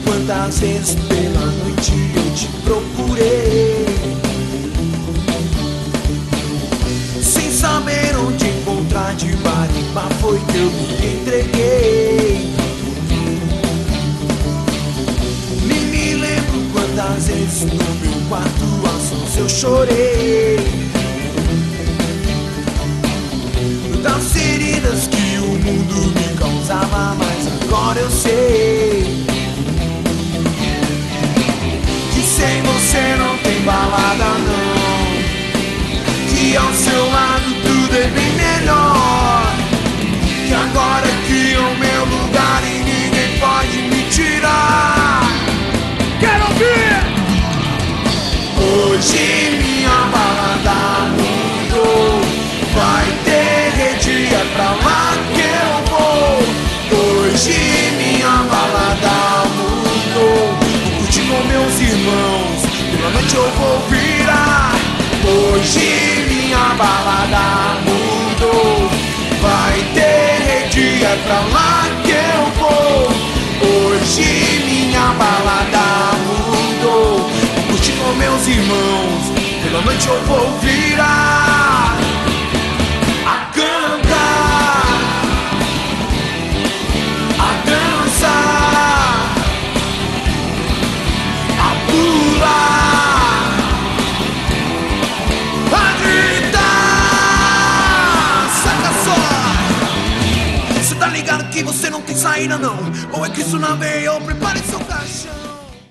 Quantas vezes pela noite eu te procurei, sem saber onde encontrar, de bar em bar foi que eu me entreguei. Nem me lembro quantas vezes no meu quarto a sós eu chorei, das feridas que o mundo me causava, mas agora eu sei sem você não tem balada não, que ao seu lado tudo é bem melhor, que agora aqui é o meu lugar e ninguém pode me tirar. Quero ouvir! Hoje minha balada mudou, vai ter rede, é pra lá que eu vou. Hoje minha balada mudou, com meus irmãos, pela noite eu vou virar. Hoje minha balada mudou, vai ter rede, é pra lá que eu vou. Hoje minha balada mudou, vou curtir com meus irmãos, pela noite eu vou virar. A cantar, a dançar, a gritar. Saca só, cê tá ligado que você não tem saída não, ou é que isso na veia ou prepare seu caixão.